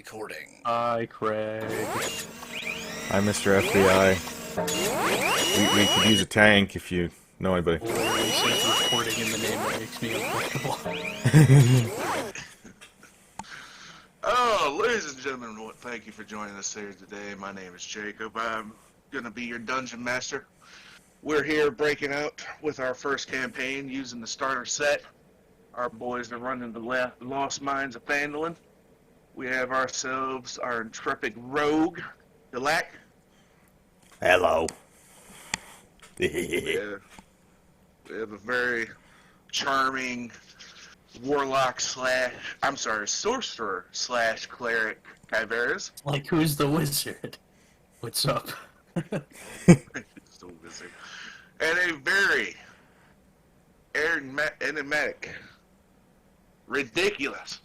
recording. Hi, Craig. Hi, Mr. FBI. We could use a tank if you know anybody. Literally says recording in the name that makes me uncomfortable. Oh, ladies and gentlemen, thank you for joining us here today. My name is Jacob. I'm going to be your dungeon master. We're here breaking out with our first campaign using the starter set. Our boys are running the Lost Mines of Phandalin. We have ourselves our intrepid rogue, Delac. Hello. We have a very charming sorcerer / cleric, Kyveris. Like, who's the wizard? What's up? The wizard. And a very enigmatic, ridiculous,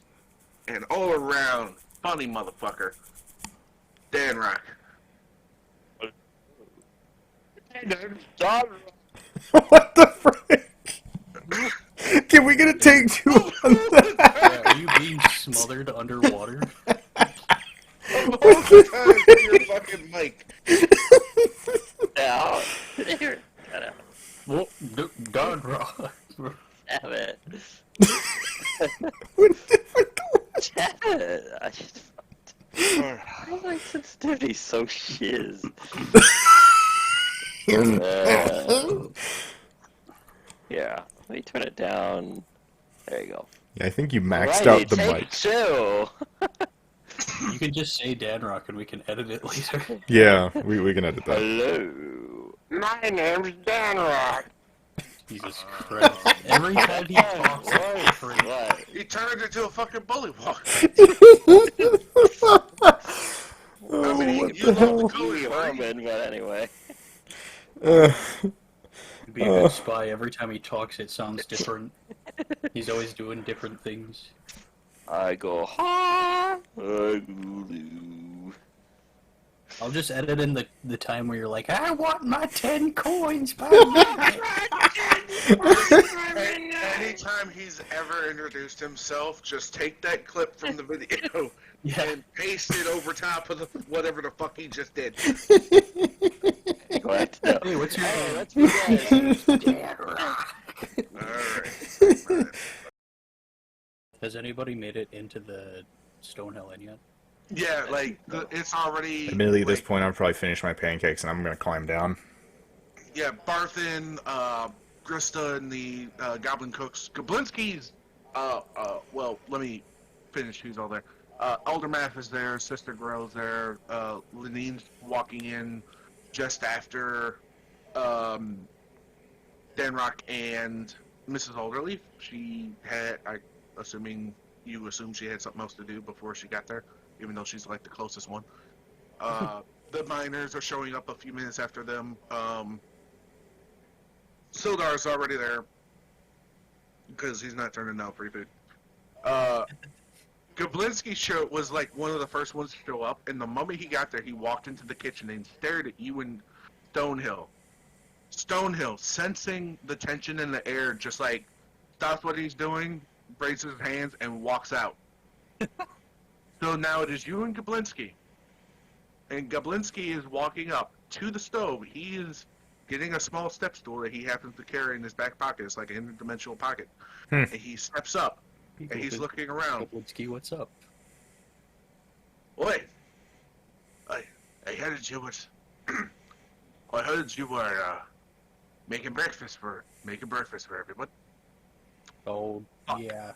and all-around funny motherfucker, Dan Rock. What the frick? Can we get a take two on that? Yeah, are you being smothered underwater? Your fucking mic. No. Here. Cut out. Well, God, Rock. Damn it. Damn it. I just... Why my sensitivity so shiz? Yeah. Let me turn it down. There you go. Yeah, I think you maxed out the mic. Two. You can just say Dan Rock and we can edit it later. Yeah, we can edit that. Hello. My name's Dan Rock. Jesus Christ. Every time he talks, it's different. What? He turned into a fucking bullywog. Oh, I mean, what you the love hell? the Cody, right? Roman, but anyway. He'd be a good spy. Every time he talks, it sounds different. He's always doing different things. I go, ha! I go, loo. I'll just edit in the time where you're like, I want my 10 coins by minute. Anytime he's ever introduced himself, just take that clip from the video Yeah. and paste it over top of whatever the fuck he just did. What? No. Hey, what's your name? Let's begin. Dan Rock. Alright. Has anybody made it into the Stonehill Inn yet? Yeah, like, it's already... Admittedly, at this like, point, I've probably finished my pancakes and I'm gonna climb down. Yeah, Barthen, Grista, and the Goblin Cooks. Goblinski's, well, let me finish who's all there. Eldermath is there, Sister Grell's there, Lenine's walking in just after Dan Rock and Mrs. Alderleaf. She had, you assume she had something else to do before she got there, even though she's like the closest one. The miners are showing up a few minutes after them. Sildar's already there because he's not turning down free food. Goblinski was like one of the first ones to show up, and the moment he got there, he walked into the kitchen and stared at you and Stonehill. Stonehill, sensing the tension in the air, just like stops what he's doing, raises his hands, and walks out. So now it is you and Goblinski. And Goblinski is walking up to the stove. He is getting a small step stool that he happens to carry in his back pocket. It's like an interdimensional pocket. And he steps up, and he's looking around. Whiskey, what's up? Oi! I heard you was... I heard you were, making breakfast for everyone. Oh, yeah.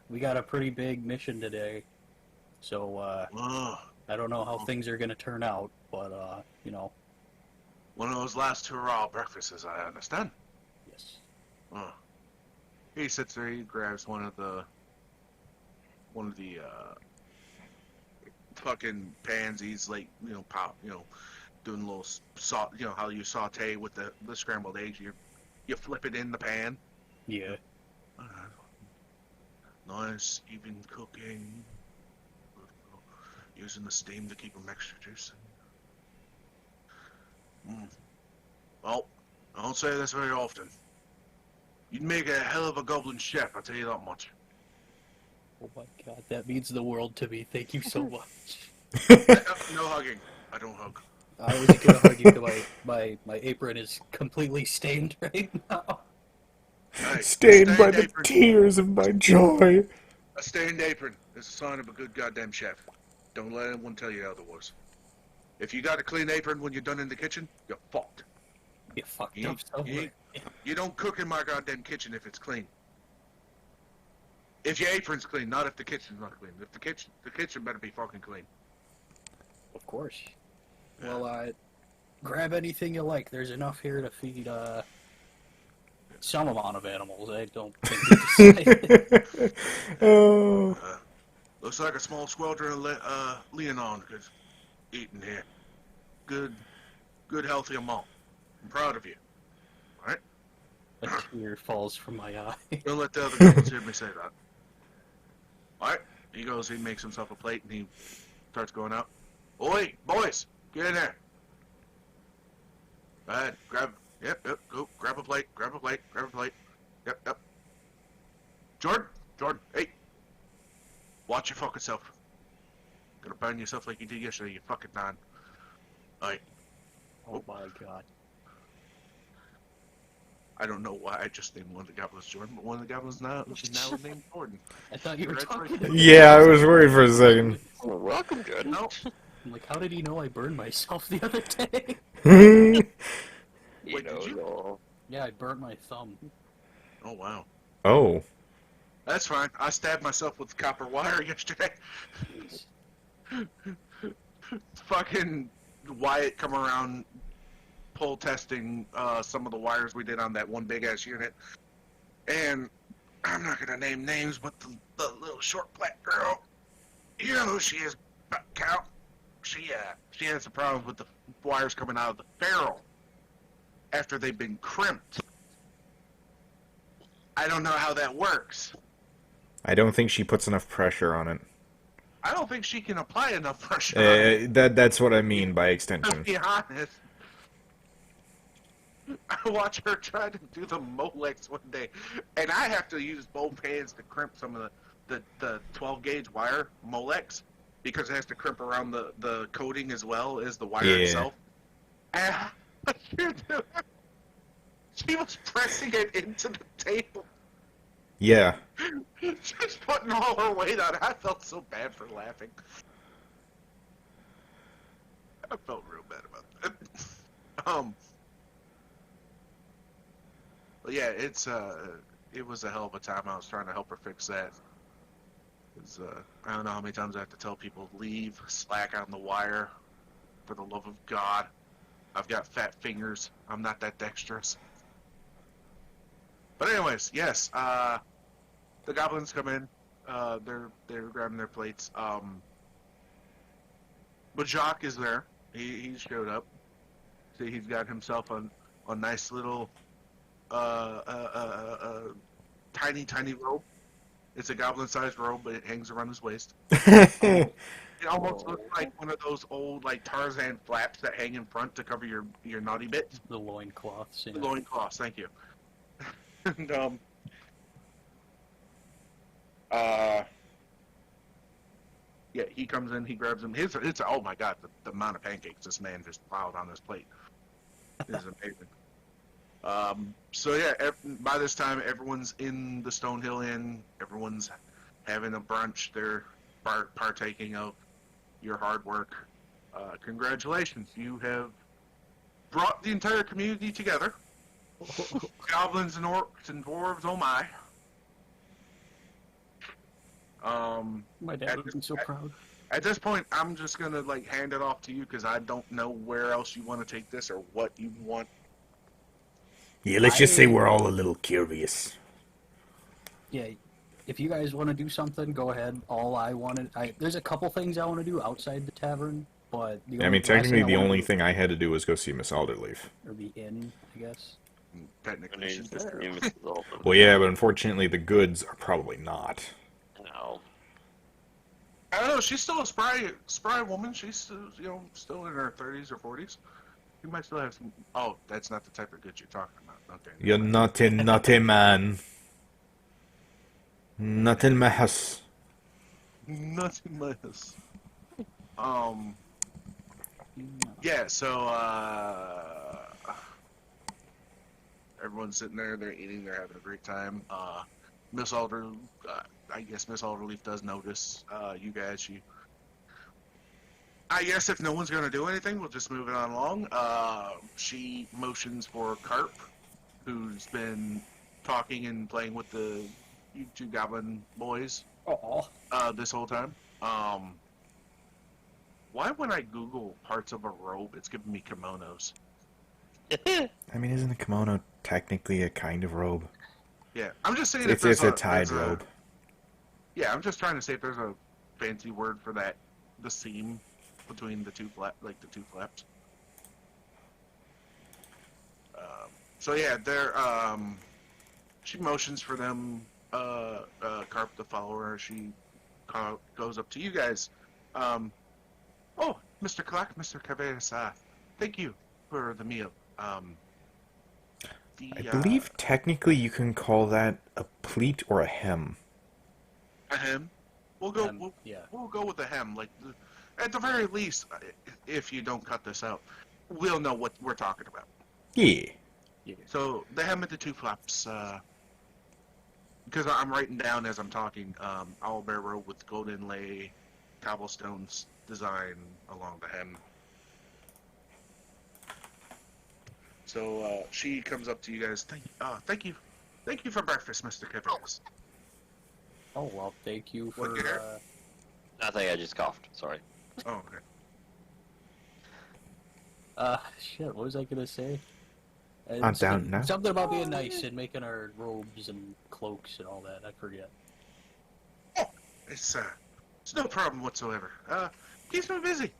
We got a pretty big mission today. So, I don't know how things are going to turn out, but, you know. One of those last hurrah breakfasts, I understand. Yes. He sits there, he grabs one of the fucking pans. He's like, doing a little how you saute with the scrambled eggs. You flip it in the pan. Yeah. Nice, even cooking. Using the steam to keep them extra juicy. Well, I don't say this very often. You'd make a hell of a goblin chef, I'll tell you that much. Oh my god, that means the world to me. Thank you so much. No hugging. I don't hug. I wasn't gonna hug you because my apron is completely stained right now. Hey, Stained by stained the apron. tears of my joy. A stained apron is a sign of a good goddamn chef. Don't let anyone tell you otherwise. If you got a clean apron when you're done in the kitchen, you're fucked. You fucked You, up somewhere. you don't cook in my goddamn kitchen if it's clean. If your apron's clean, not if the kitchen's not clean. If the kitchen better be fucking clean. Of course. Well, grab anything you like. There's enough here to feed some amount of animals. I don't think we decided. Oh. Looks like a small squadron of Leonon is eating here. Good, healthy amount. I'm proud of you. Alright? A tear falls from my eye. Don't let the other girls hear me say that. Alright? He goes, he makes himself a plate, and he starts going out. Oi, boys! Get in there! Go ahead, yep, go, grab a plate. Yep. Jordan, hey! Watch your fucking self. Gonna burn yourself like you did yesterday, you fucking man. Alright. Oh my god. I don't know why I just named one of the goblins Jordan, but one of the goblins now named Jordan. I thought you were talking to Yeah, I was worried for a second. Well, welcome, Jordan. No, I'm like, how did he know I burned myself the other day? You Wait, know did you? it all. Yeah, I burnt my thumb. oh wow. Oh. That's fine. I stabbed myself with copper wire yesterday. Jeez. Fucking Wyatt come around pull testing some of the wires we did on that one big ass unit. And I'm not gonna name names, but the little short black girl, you know who she is, Cal? She has a problem with the wires coming out of the ferrule after they've been crimped. I don't know how that works. I don't think she puts enough pressure on it. I don't think she can apply enough pressure on it. That's what I mean by To extension. be honest. I watch her try to do the Molex one day, and I have to use both hands to crimp some of the 12 gauge wire Molex because it has to crimp around the coating as well as the wire itself. And she was pressing it into the table. Yeah. Just putting all her weight on it. I felt so bad for laughing. I felt real bad about that. But yeah, it was a hell of a time. I was trying to help her fix that. I don't know how many times I have to tell people, leave, slack on the wire, for the love of God. I've got fat fingers. I'm not that dexterous. But anyways, yes, the goblins come in. They're grabbing their plates. But Jacques is there. He showed up. See, he's got himself a nice little tiny robe. It's a goblin-sized robe, but it hangs around his waist. It almost looks like one of those old like Tarzan flaps that hang in front to cover your naughty bits. The loincloths. Yeah. Loincloths, thank you. And yeah, he comes in, he grabs him. It's oh my god, the amount of pancakes this man just piled on his plate is amazing. So yeah, by this time everyone's in the Stonehill Inn. Everyone's having a brunch. They're partaking of your hard work. Congratulations, you have brought the entire community together. Goblins and orcs and dwarves, oh my. My dad would be so proud. At this point, I'm just gonna like hand it off to you because I don't know where else you want to take this or what you want. Yeah, let's just say we're all a little curious. Yeah, if you guys want to do something, go ahead. There's a couple things I want to do outside the tavern, but I mean, technically, the only thing I had to do was go see Miss Alderleaf. or the inn, I guess. Technically, she's Just there. name it all. Well, yeah, but unfortunately, the goods are probably not. No. I don't know. She's still a spry woman. She's still, still in her 30s or 40s. You might still have some. Oh, that's not the type of goods you're talking about. Okay. You're naughty man. Not in my house. Nothing less. Yeah, so, everyone's sitting there, they're eating, they're having a great time. Miss Alder, I guess Miss Alderleaf does notice, you guys. I guess if no one's going to do anything, we'll just move it on along. She motions for Carp, who's been talking and playing with the you two goblin boys this whole time. Why when I Google parts of a robe, it's giving me kimonos? I mean, isn't a kimono technically a kind of robe? Yeah, I'm just saying It's a tied robe. Yeah, I'm just trying to say if there's a fancy word for that, the seam between the two the two flaps. So yeah, they're she motions for them, Carp to follow her. She goes up to you guys. Oh, Mr. Clark, Mr. Caveras, thank you for the meal. I believe technically you can call that a pleat or a hem. A hem. We'll go. We'll go with the hem. Like, at the very least, if you don't cut this out, we'll know what we're talking about. Yeah. So the hem and the two flaps. Because I'm writing down as I'm talking. Owlbear robe with gold inlay, cobblestones design along the hem. So she comes up to you guys. Thank you for breakfast, Mr. Caveras. Oh, well, thank you for... Nothing, I just coughed. Sorry. Oh, okay. Shit, what was I gonna say? I'm down now. Something about being nice and making our robes and cloaks and all that. I forget. Oh, it's no problem whatsoever. Keeps me busy.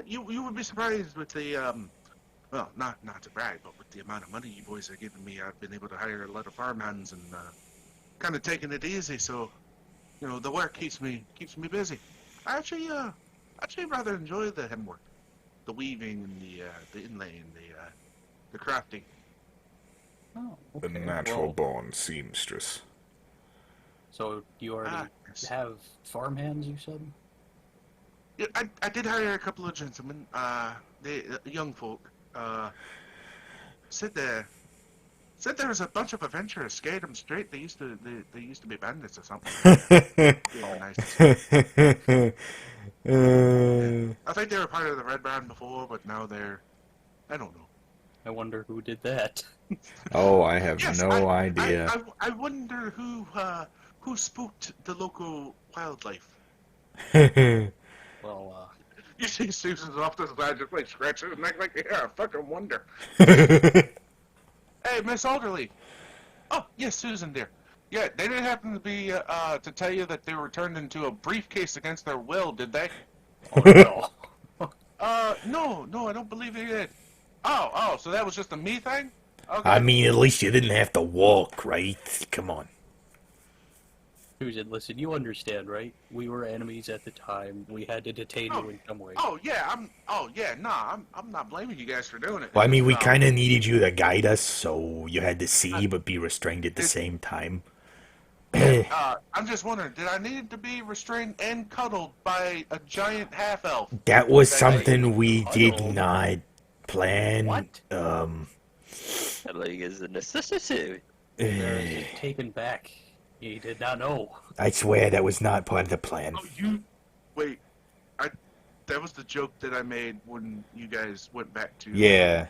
You would be surprised with the, well, not to brag, but with the amount of money you boys are giving me, I've been able to hire a lot of farmhands and, kind of taking it easy, so, you know, the work keeps me busy. I actually rather enjoy the hem work, the weaving and the inlay and the crafting. Oh, okay. The natural-born seamstress. So you already have farmhands, you said? Yeah, I did hire a couple of gentlemen, the young folk, said there was a bunch of adventurers, scared them straight. They used to be bandits or something. Oh, nice. I think they were part of the Red Band before, but now I don't know. I wonder who did that. Oh, I have no idea. I wonder who spooked the local wildlife. Well, You see Susan's off to the side just like scratching his neck like, yeah, I fucking wonder. Hey, Miss Alderley. Oh, yes, Susan, dear. Yeah, they didn't happen to be, to tell you that they were turned into a briefcase against their will, did they? no. No, I don't believe they did. Oh, so that was just a me thing? Okay. I mean, at least you didn't have to walk, right? Come on. Susan, listen, you understand, right? We were enemies at the time. We had to detain you in some way. I'm not blaming you guys for doing it. Well, I mean, we kind of needed you to guide us, so you had to see but be restrained at the same time. I'm just wondering, did I need to be restrained and cuddled by a giant half-elf? That was something we did not plan. What? Cuddling is a necessity. Taken back. He did not know. I swear that was not part of the plan. Oh, wait. That was the joke that I made when you guys went back to... Yeah.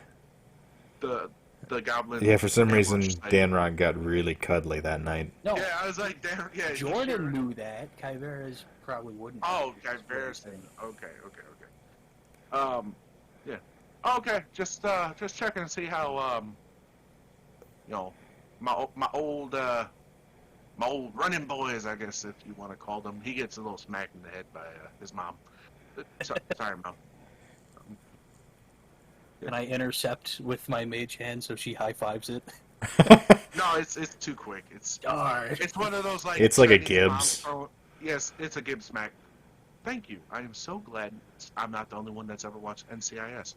The goblin... Yeah, for some reason, Danron got really cuddly that night. No. Yeah, I was like, damn, yeah. Jordan knew that. Kyvera's probably wouldn't. Oh, Kyvera's thing. Okay. Yeah. Okay, just checking to see how, you know, my old running boys, I guess, if you want to call them. He gets a little smacked in the head by his mom. Sorry, Mom. And I intercept with my mage hand so she high-fives it. No, it's too quick. It's one of those, like... It's like a Chinese Gibbs. Yes, it's a Gibbs smack. Thank you. I am so glad I'm not the only one that's ever watched NCIS.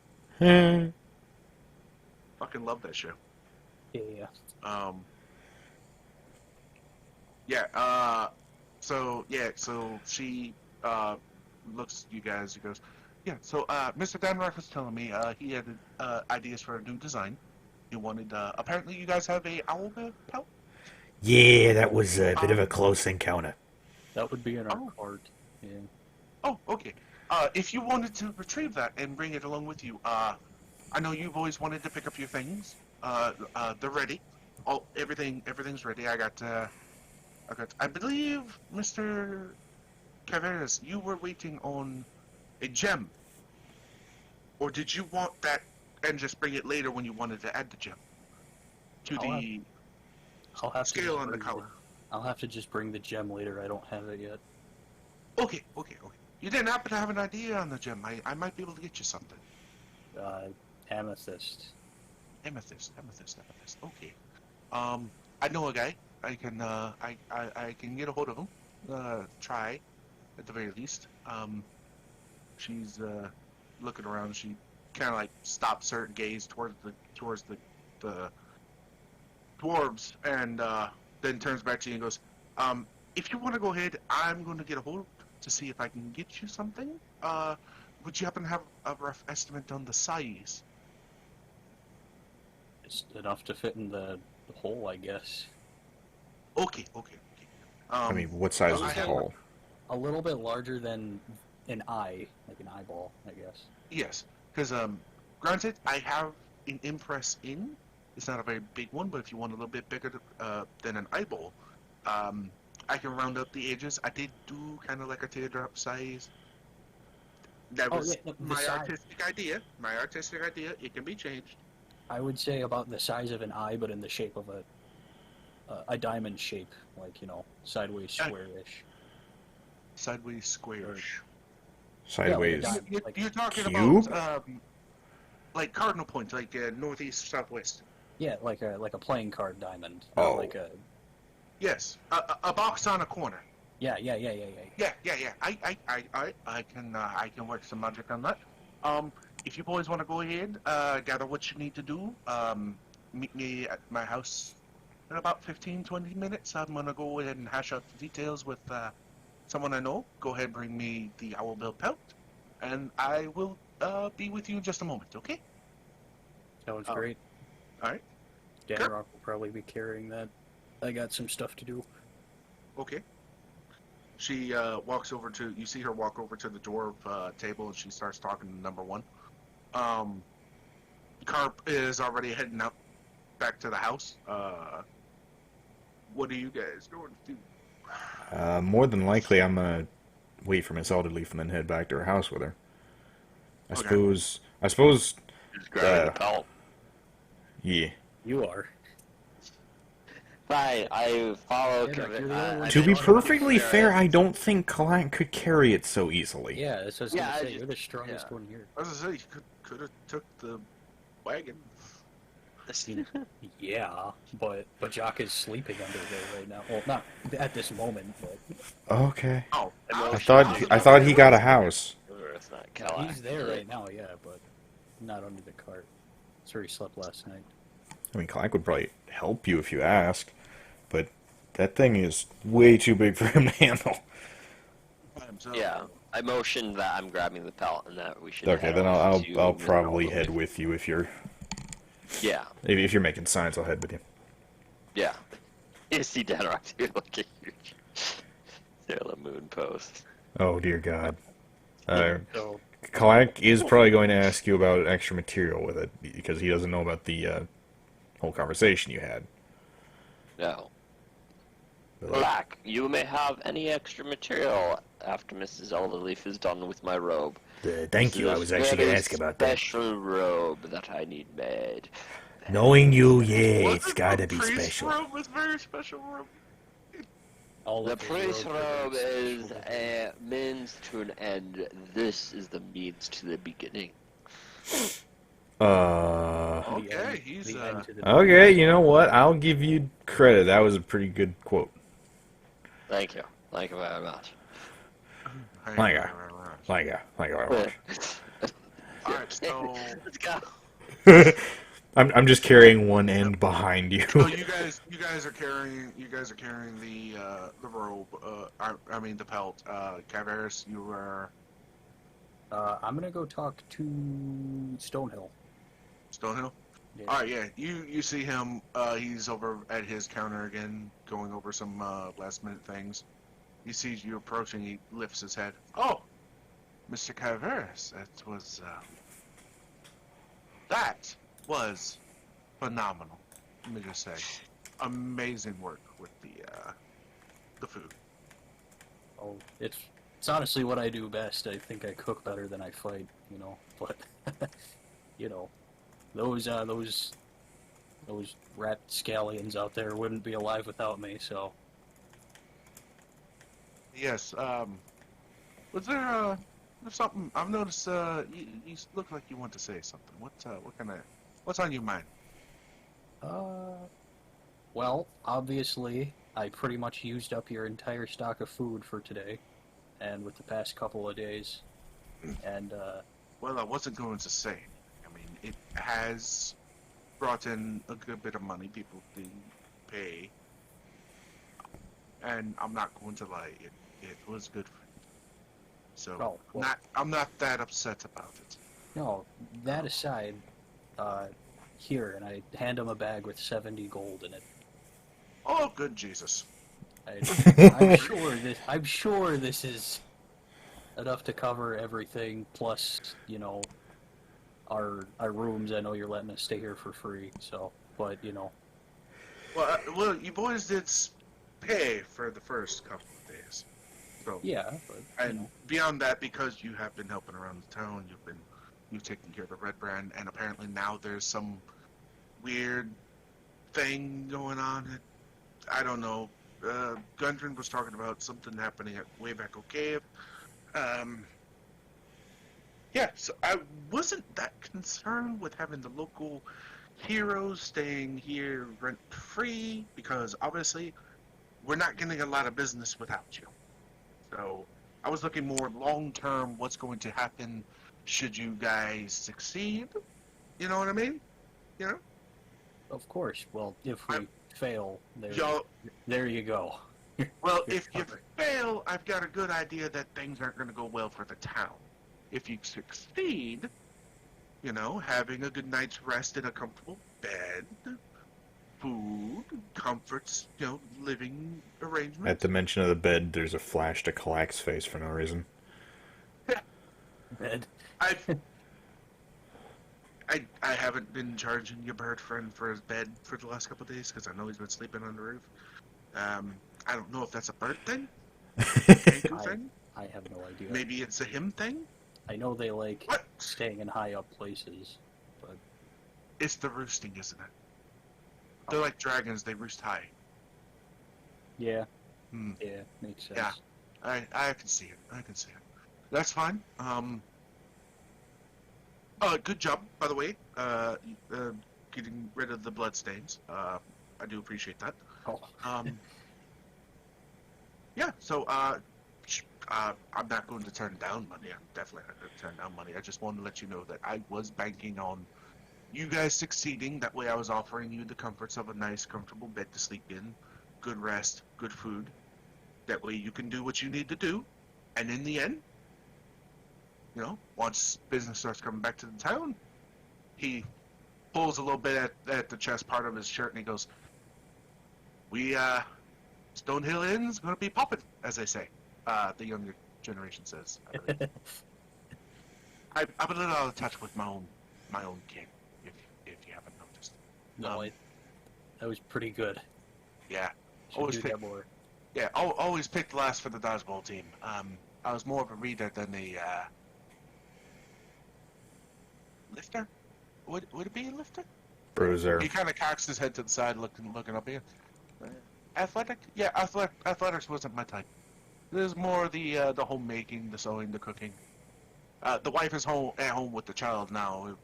Fucking love that show. Yeah. So she looks at you guys and goes, yeah. So Mr. Danrock was telling me he had ideas for a new design. He wanted. Apparently, you guys have a owl pelt. Yeah, that was a bit of a close encounter. That would be in our Oh. cart. Yeah. Oh, okay. If you wanted to retrieve that and bring it along with you, I know you've always wanted to pick up your things. They're ready. Everything's ready. I believe, Mr. Caveras, you were waiting on a gem. Or did you want that and just bring it later when you wanted to add the gem? To the I'll have to scale just on the bring color. I'll have to just bring the gem later. I don't have it yet. Okay. You didn't happen to have an idea on the gem. I might be able to get you something. Amethyst. Amethyst. Okay. I know a guy. I can get a hold of him. Try, at the very least. She's looking around. She kind of like stops her gaze towards the dwarves, and then turns back to you and goes, "If you want to go ahead, I'm going to get a hold to see if I can get you something. Would you happen to have a rough estimate on the size?" It's enough to fit in the hole, I guess. Okay. I mean, what size I is the have- hole? A little bit larger than an eye, like an eyeball, I guess. Yes, because granted, I have an impress in. It's not a very big one, but if you want a little bit bigger than an eyeball, I can round up the edges. I did do kind of like a teardrop size. That Oh, was yeah, the my size. artistic idea. It can be changed. I would say about the size of an eye, but in the shape of a diamond shape, like, sideways square-ish. Sideways squarish. Sideways. Yeah, You're talking cube? about like cardinal points, like northeast, southwest. Yeah, like a playing card diamond. Oh. Like a Yes, a box on a corner. yeah. Yeah. I can work some magic on that. If you boys want to go ahead, gather what you need to do. Meet me at my house in about 15-20 minutes. I'm gonna go ahead and hash out the details with someone I know. Go ahead, bring me the Owlbill pelt, and I will be with you in just a moment. Okay? sounds great. All right. Danrock will probably be carrying that. I got some stuff to do. Okay. She walks over to. You see her walk over to the dwarf table, and she starts talking to number one. Carp is already heading up back to the house. What are you guys going to do? More than likely, I'm gonna wait for Miss Alderleaf and then head back to her house with her. I Okay. suppose. Just grabbing the pelt. Yeah. You are. Fine, I follow. Yeah, you're the only one To be Yeah. perfectly fair, I don't think Kalank could carry it so easily. Yeah, that's what I was Yeah, gonna I say. just- You're the strongest yeah. one here. I was gonna say you could have took the wagon. Yeah, but Jock is sleeping under there right now. Well, not at this moment, but Okay. Oh, I thought he got a house. It's not Kellogg. he's there right now. Yeah, but not under the cart. That's where he slept last night. I mean, Kalank would probably help you if you ask, but that thing is way too big for him to handle. Yeah, I motioned that I'm grabbing the pelt and that we should. Okay, head then off to I'll Mineral probably Road. head with you if you're Yeah, if you're making signs. I'll head with you. yeah. You see Danrock too, like a huge Sailor Moon pose. Oh dear God. So Kalank is probably going to ask you about extra material with it because he doesn't know about the whole conversation you had. No. But, Black, you may have any extra material after Mrs. Alderleaf is done with my robe. Thank This you. I is was a actually going to very ask about that. Special robe that I need made. Knowing you, yeah, Wasn't it's got to the be priest special. robe was very special robe. all The of priest robes are robe very is special. a means to an end. This is the means to the beginning. The Okay, end- he's the end to the okay, you know what? I'll give you credit. That was a pretty good quote. Thank you. Thank you very much. Like a. Alright, so Let's go. I'm just carrying one end behind you. so you guys are carrying the robe. I mean the pelt. Cavaris, you were I'm gonna go talk to Stonehill. Stonehill. Yeah. All right, yeah. You see him. He's over at his counter again, going over some last minute things. He sees you approaching. He lifts his head. Oh, Mr. Cavaris, that was phenomenal. Let me just say, amazing work with the food. Oh, it's honestly what I do best. I think I cook better than I fight, you know. But you know, those rat scallions out there wouldn't be alive without me. So Yes. Was there something? I've noticed. You look like you want to say something. What's on your mind? well, obviously, I pretty much used up your entire stock of food for today, and with the past couple of days, and Well, I wasn't going to say. I mean, it has brought in a good bit of money. People do pay, and I'm not going to lie. It was good. So Oh, well. I'm not that upset about it. no, that aside, here, and I hand him a bag with 70 gold in it. Oh, good Jesus! I'm sure this is enough to cover everything. Plus, you know, our rooms. I know you're letting us stay here for free. So, but you know, Well, you boys did pay for the first couple of days. So yeah. But, and beyond that, because you have been helping around the town, you've taken care of the Red Brand, and apparently now there's some weird thing going on. I don't know. Gundren was talking about something happening at Wayback Cave. Yeah, so I wasn't that concerned with having the local heroes staying here rent-free, because obviously we're not getting a lot of business without you. So I was looking more long-term, what's going to happen should you guys succeed. You know what I mean? You know? Of course. Well, if we fail, Y'all, there you go. well, You're if you covered. fail, I've got a good idea that things aren't going to go well for the town. If you succeed, you know, having a good night's rest in a comfortable bed, food, comforts, you know, living arrangements. At the mention of the bed, there's a flash to Kalak's face for no reason. Bed. I haven't been charging your bird friend for his bed for the last couple of days because I know he's been sleeping on the roof. I don't know if that's a bird thing, Kanku thing. I have no idea. Maybe it's a him thing. I know they like What? staying in high up places, but It's the roosting, isn't it? They're like dragons; they roost high. yeah, Hmm. yeah, makes sense. Yeah. I can see it. I can see it. That's fine. Good job, by the way. Getting rid of the blood stains. I do appreciate that. Oh, Yeah. So, I'm not going to turn down money. I'm definitely not going to turn down money. I just wanted to let you know that I was banking on you guys succeeding. That way, I was offering you the comforts of a nice, comfortable bed to sleep in, good rest, good food. That way, you can do what you need to do, and in the end, you know, once business starts coming back to the town, he pulls a little bit at the chest part of his shirt and he goes, Stonehill Inn's gonna be popping, as they say. The younger generation says. I'm a little out of touch with my own king, if you haven't noticed. no, that was pretty good. Yeah. Should Always do pick, that more. yeah, always picked last for the dodgeball team. I was more of a reader than a lifter. Would it be a lifter? Bruiser. He kind of cocks his head to the side, looking up here. Athletic? Yeah, athletics wasn't my type. There's more the homemaking, the sewing, the cooking. The wife is at home with the child now,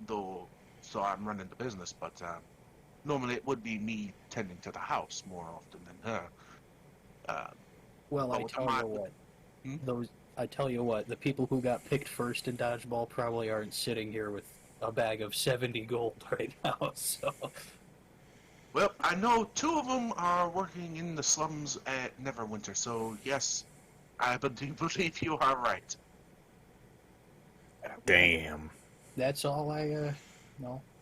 though, so I'm running the business. But normally it would be me tending to the house more often than her. Well, but I with the tell you mod- what, I tell you what, the people who got picked first in dodgeball probably aren't sitting here with a bag of 70 gold right now. So Well, I know 2 of them are working in the slums at Neverwinter, so yes, I do believe you are right. Damn. That's all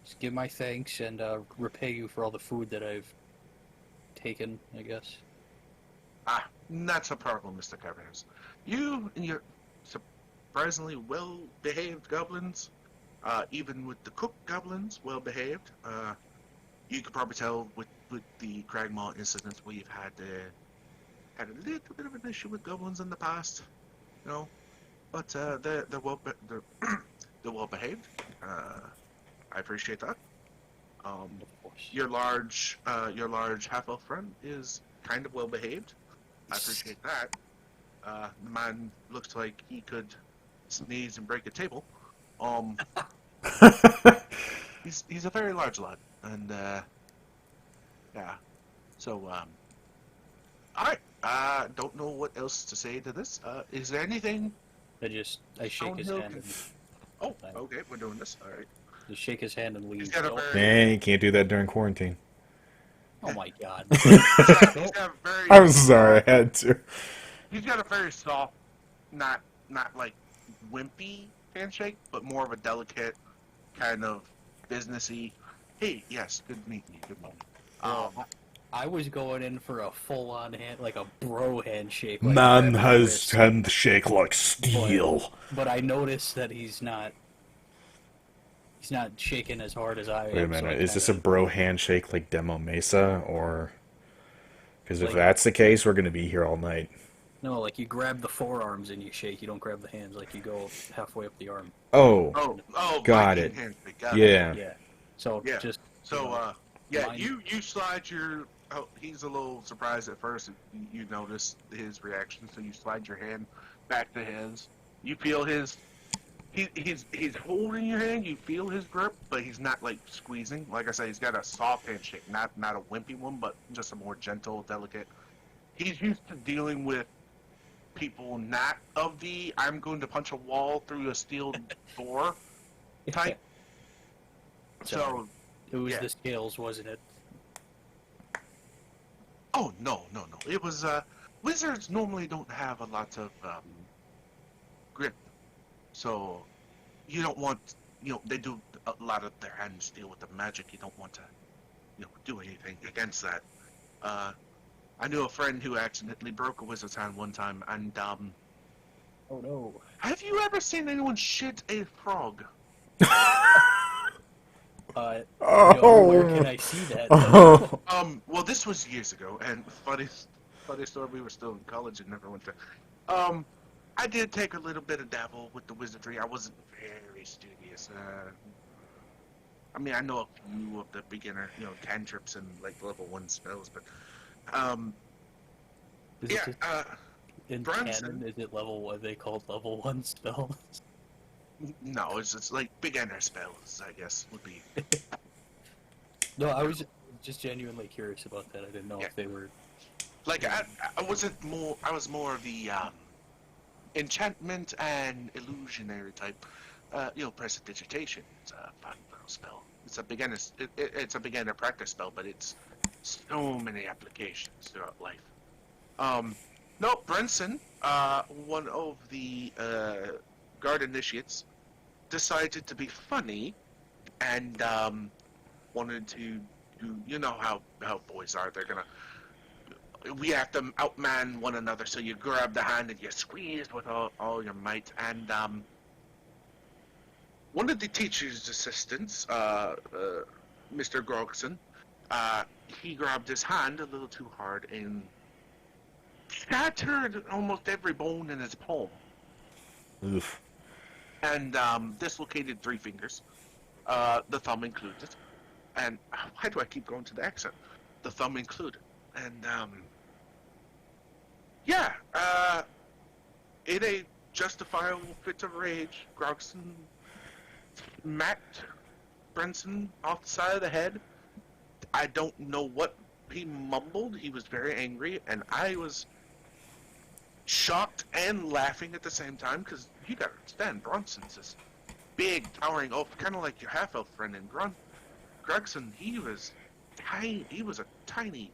just give my thanks and repay you for all the food that I've taken, I guess. Ah, not a problem, Mr. Cavernous. You and your surprisingly well-behaved goblins, even with the cook goblins, well-behaved. You could probably tell with the Cragmaw incident we've had a little bit of an issue with goblins in the past, you know. But they're they're they're well behaved. I appreciate that. Of course. Your large half elf friend is kind of well behaved. I appreciate that. The man looks like he could sneeze and break a table. Um, he's a very large lad, and yeah. So all right. Don't know what else to say to this. Is there anything? I shake his Stonehill hand can- and Oh, okay. We're doing this. All right. just shake his hand and leave. He's got a Don't- very. You can't do that during quarantine. Oh my god. He's got a very. I'm sorry, I had to. He's got a very soft, not like wimpy handshake, but more of a delicate, kind of businessy. Hey, yes, good meeting you. Good meeting you. I was going in for a full-on hand, like a bro handshake. Like Man grabbing has wrist, handshake like steel. but I noticed that he's not shaking as hard as I am. Wait a so minute, I is this a kinda- bro handshake like Demo Mesa, or... Because if Like- that's the case, we're going to be here all night. No, like you grab the forearms and you shake. You don't grab the hands. Like you go halfway up the arm. Oh, Oh, got Viking it. handshake, got it. yeah. Yeah. So Yeah. just So, yeah, Mine- you slide your. Oh, he's a little surprised at first. You notice his reaction, so you slide your hand back to his. You feel his. He's holding your hand. You feel his grip, but he's not like squeezing. Like I said, he's got a soft handshake, not a wimpy one, but just a more gentle, delicate. He's used to dealing with people not of the "I'm going to punch a wall through a steel door" type. So, it was yeah. the scales, wasn't it? oh no. It was wizards normally don't have a lot of grip, so you don't want they do a lot of their hands deal with the magic. You don't want to do anything against that. I knew a friend who accidentally broke a wizard's hand one time, and Oh no. have you ever seen anyone shit a frog? Oh. Where can I see that? Oh. Well, this was years ago, and funny story. We were still in college and never went to. I did take a little bit of dabble with the wizardry. I wasn't very studious. I mean, I know a few of the beginner, cantrips and like level 1 spells, but Is yeah. it in Brunson. canon, is it level? Are they called level 1 spells? No, it's just like beginner spells. I guess would be. No, I was just genuinely curious about that. I didn't know Yeah. if they were. Like I wasn't more. I was more of the enchantment and illusionary type. Prestidigitation. It's a fun little spell. It's a beginner. It's a beginner practice spell, but it's so many applications throughout life. No, Brenson, one of the guard initiates, decided to be funny, and wanted to do. You know how boys are. They're gonna. We have to outman one another, so you grab the hand and you squeeze with all your might. And one of the teacher's assistants, Mr. Grogson, he grabbed his hand a little too hard and shattered almost every bone in his palm. Oof. And dislocated 3 fingers, the thumb included. And why do I keep going to the accent? The thumb included. And in a justifiable fit of rage, Grogson smacked Brenson off the side of the head. I don't know what he mumbled. He was very angry, and I was shocked and laughing at the same time, because you gotta understand, Bronson's this big, towering oaf, kind of like your half-elf friend in Grogson. He was he was a tiny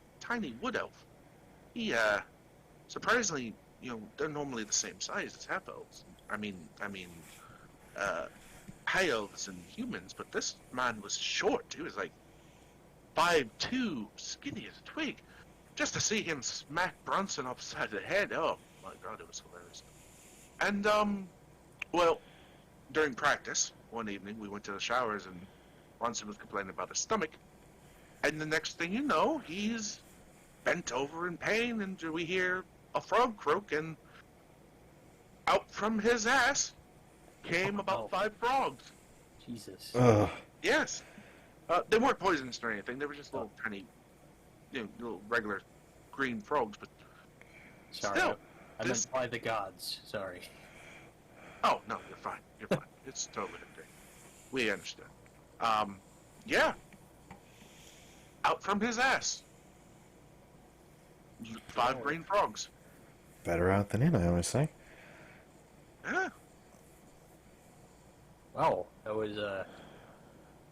wood elf. He surprisingly, they're normally the same size as half elves. I mean, high elves and humans, but this man was short. He was like 5'2", skinny as a twig. Just to see him smack Bronson upside the head, oh my god, it was hilarious. And well, during practice one evening, we went to the showers and Bronson was complaining about his stomach. And the next thing you know, he's bent over in pain, and we hear a frog croak, and out from his ass came about 5 frogs. Jesus. Ugh. Yes. They weren't poisonous or anything. They were just little tiny, little regular green frogs. But Sorry, still, I meant by the gods. Sorry. Oh no, you're fine. You're fine. It's totally okay. We understand. Yeah. Out from his ass, 5 green frogs. Better out than in, I always say. Yeah. Wow, that was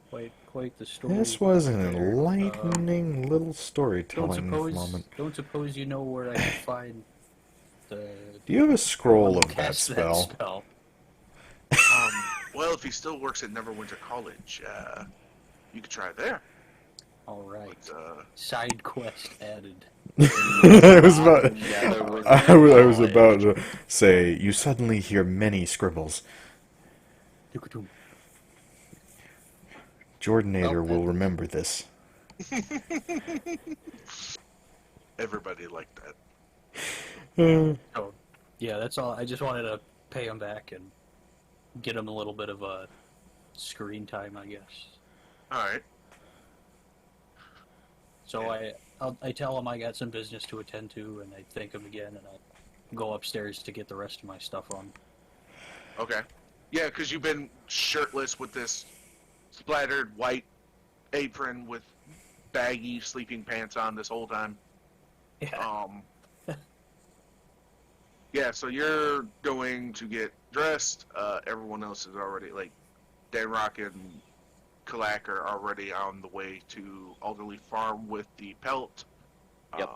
quite the story. This was an enlightening little storytelling moment. Don't suppose you know where I can find the. Do you have a scroll of that cast spell? Well, if he still works at Neverwinter College, you could try there. All right. But, Side quest added. I was about. Neverwinter I was College. about to say. You suddenly hear many scribbles. Jordanator will remember this. everybody liked that. Oh, yeah, that's all. I just wanted to pay him back and get him a little bit of a screen time, I guess. All right. So I tell him I got some business to attend to, and I thank him again, and I go upstairs to get the rest of my stuff on. Okay. Yeah, because you've been shirtless with this splattered white apron with baggy sleeping pants on this whole time. Yeah. Yeah, so you're going to get dressed. Everyone else is already, like, Danrock and Kalak are already on the way to Alderley Farm with the pelt. Yep.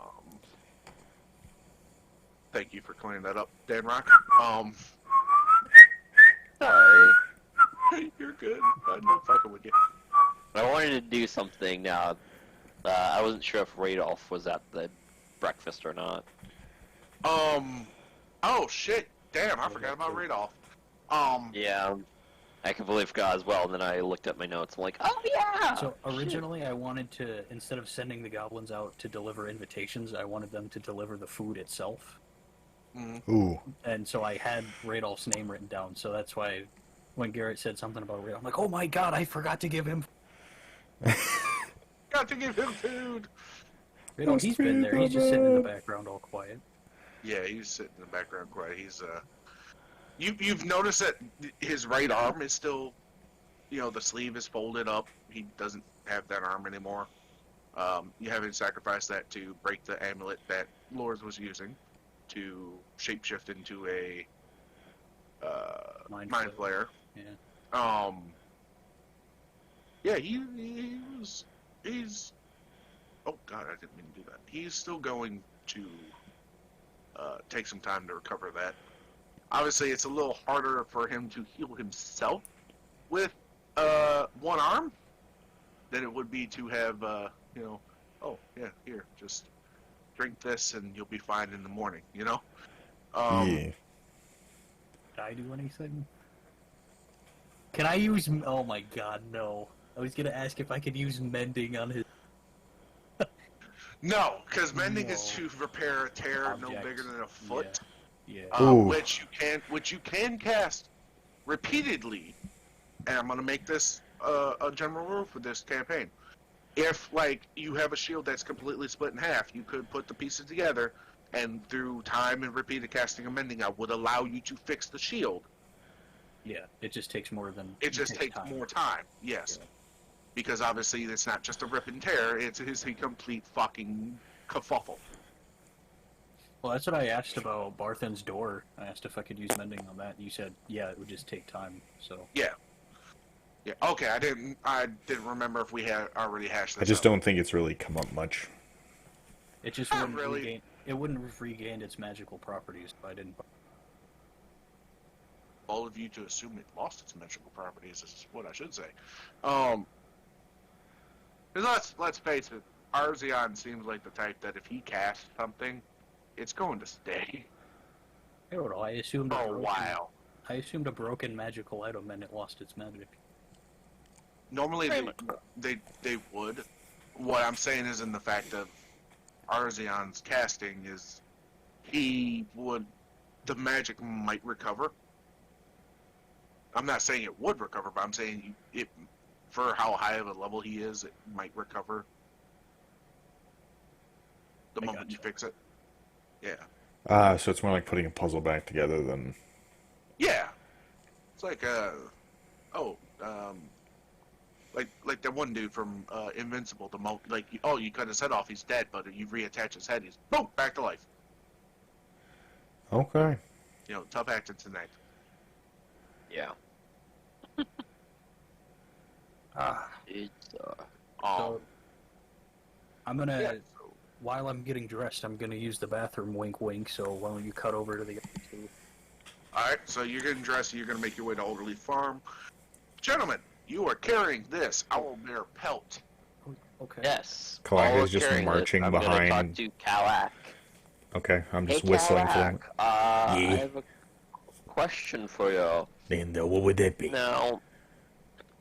Thank you for clearing that up, Danrock. Sorry. You're good. I'm not fucking with you. I wanted to do something now. I wasn't sure if Radolf was at the breakfast or not. Oh shit! Damn, I forgot about Radolf. Yeah, I completely forgot as well. And then I looked at my notes. I'm like, oh yeah. So originally I wanted to, instead of sending the goblins out to deliver invitations, I wanted them to deliver the food itself. Ooh. And so I had Radolf's name written down, so that's why when Garrett said something about Radolf, I'm like, oh my god, I forgot to give him... Got to give him food. Radolf, he's been there, he's just sitting in the background all quiet. Yeah, he's sitting in the background quiet. He's you've noticed that his right arm is still, the sleeve is folded up. He doesn't have that arm anymore. You haven't sacrificed that to break the amulet that Lors was using to shapeshift into a mind flayer. Yeah. Yeah, he's. Oh God, I didn't mean to do that. He's still going to take some time to recover that. Obviously, it's a little harder for him to heal himself with one arm than it would be to have, oh yeah, here, just drink this and you'll be fine in the morning. Yeah. Did I do anything? Can I use... Oh my god, no. I was gonna ask if I could use mending on his... No, because mending is No. to repair a tear no Object. bigger than a foot, Yeah. Ooh. which you can cast repeatedly. And I'm gonna make this a general rule for this campaign. If you have a shield that's completely split in half, you could put the pieces together, and through time and repeated casting and mending, I would allow you to fix the shield. Yeah, it just takes more than... It just takes more time, yes. Yeah. Because obviously it's not just a rip and tear, it's a complete fucking kerfuffle. Well, that's what I asked about Barthen's door. I asked if I could use mending on that, and you said, yeah, it would just take time, so... Yeah. Yeah. Okay. I didn't remember if we had already hashed this I just out. don't think it's really come up much. It just Not wouldn't really. regain. It wouldn't have regained its magical properties if I didn't. All of you to assume it lost its magical properties is what I should say. Because let's face it, Arzeon seems like the type that if he casts something, it's going to stay I don't know. I assumed for a broken, while. I assumed a broken magical item and it lost its magic. Normally they would. What I'm saying is in the fact of Arzeon's casting is the magic might recover. I'm not saying it would recover, but I'm saying it for how high of a level he is, it might recover the I moment you gotcha. fix it. Yeah. So it's more like putting a puzzle back together than... Yeah. It's like like that one dude from Invincible, you cut his head off, he's dead, but you reattach his head, he's boom, back to life. Okay. You know, tough acting tonight. Yeah. It's So I'm gonna, yeah. while I'm getting dressed, I'm gonna use the bathroom. Wink, wink. So why don't you cut over to the other two? Alright, so you're getting dressed, you're gonna make your way to Alderley Farm. Gentlemen, you are carrying this owlbear pelt. Okay. yes. Kalak While is we're just carrying this, marching I'm gonna talk behind- to Kalak. Okay, I'm just Hey, whistling for Kalak, them. I Yeah. have a question for you. And what would that be? Now,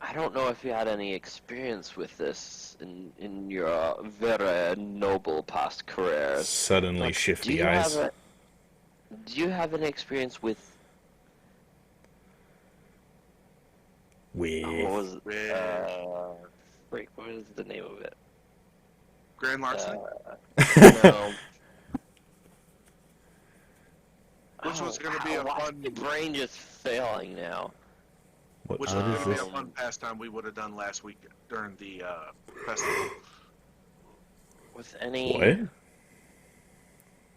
I don't know if you had any experience with this in your very noble past careers. Suddenly but shifty eyes. Do you have any experience with what With was With what is the name of it? Grand Larceny? No. Which was gonna be a why is fun- My brain just failing now. What, Which what was is going to be this? a fun pastime we would have done last week during the festival. With any What?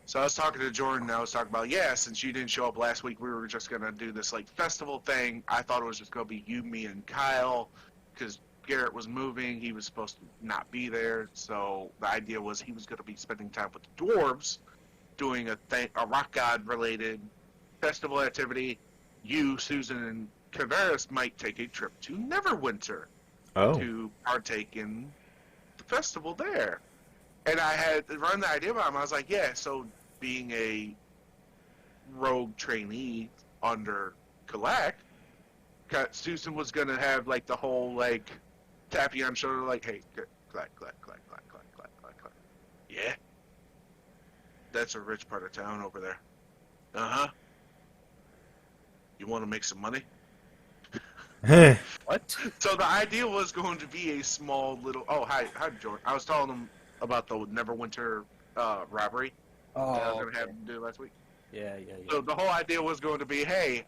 So I was talking to Jordan, and I was talking about, since you didn't show up last week, we were just going to do this like festival thing. I thought it was just going to be you, me, and Kyle, because Garrett was moving. He was supposed to not be there. So the idea was he was going to be spending time with the dwarves, doing a rock god related festival activity. You, Susan, and Kavaris might take a trip to Neverwinter Oh. to partake in the festival there. And I had run the idea by him. I was like, so being a rogue trainee under Kalak, Susan was going to have like the whole like tap you on the shoulder like, hey, clack. Yeah? That's a rich part of town over there. Uh-huh. You want to make some money? Huh. What? So the idea was going to be a small little... Oh, hi, Jordan. I was telling him about the Neverwinter robbery that I was going to have him do last week. Yeah. So the whole idea was going to be, hey,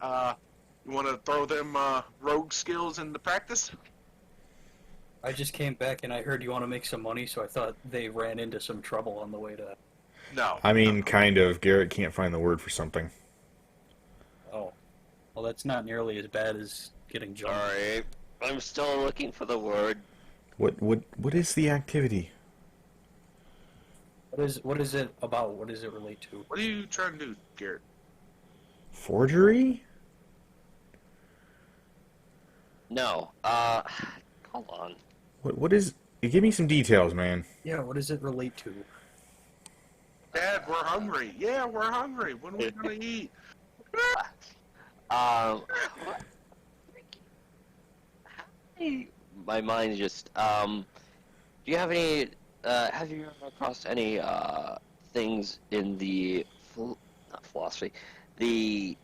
you want to throw them rogue skills into practice? I just came back and I heard you want to make some money, so I thought they ran into some trouble on the way to. No. I mean, kind of. Garrett can't find the word for something. Oh, well, that's not nearly as bad as getting jumped. Sorry. I'm still looking for the word. What is the activity? What is it about? What does it relate to? What are you trying to do, Garrett? Forgery? No. Hold on. What is... Give me some details, man. Yeah, what does it relate to? Dad, we're hungry. Yeah, we're hungry. When are we going to eat? What? My mind just. Do you have any? Have you run across any things in the not philosophy, the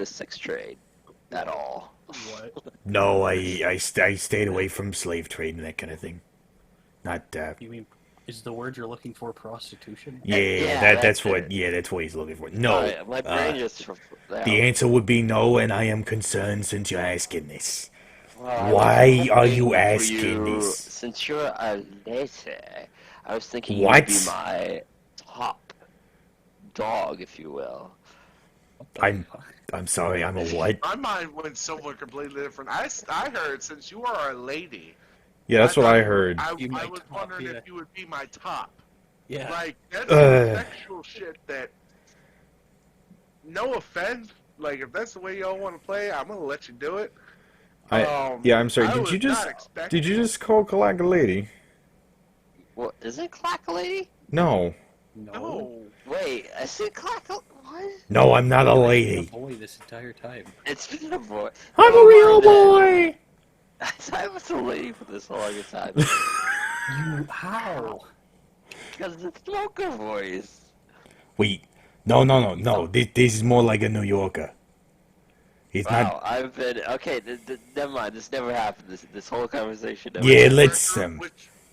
sex trade at all? What? no, I stayed away from slave trade and that kind of thing. Not You mean, is the word you're looking for prostitution? yeah, that's that's what it. that's what he's looking for. No, Sorry, my brain just. the answer would be no, and I am concerned since you're asking this. Well, I was Why are hoping you for asking you- this? Since you're a lady, I was thinking What? you'd be my top dog, if you will. What the I'm fuck? I'm sorry. I'm a what? My mind went somewhere completely different. I heard since you are a lady, Yeah, that's what thought I you were- heard. You I might was top, wondering yeah. if you would be my top. Yeah. Like that's some Uh. sexual shit that. No offense. Like if that's the way y'all want to play, I'm gonna let you do it. Yeah, I'm sorry. I Did was you just not expecting. call Kalaka lady? What is it, Clack Lady? No. No. No. Wait, I said Clack. What? No, I'm not a I've been a lady. boy this entire time. It's been a boy. I'm a Oh, real my boy. bad. I was a lady for this longest time. You how? Because the smoker voice. Wait. No. This is more like a New Yorker. He's Wow, not. I've been okay. Never mind. This never happened. This whole conversation. Never Yeah, happened. let's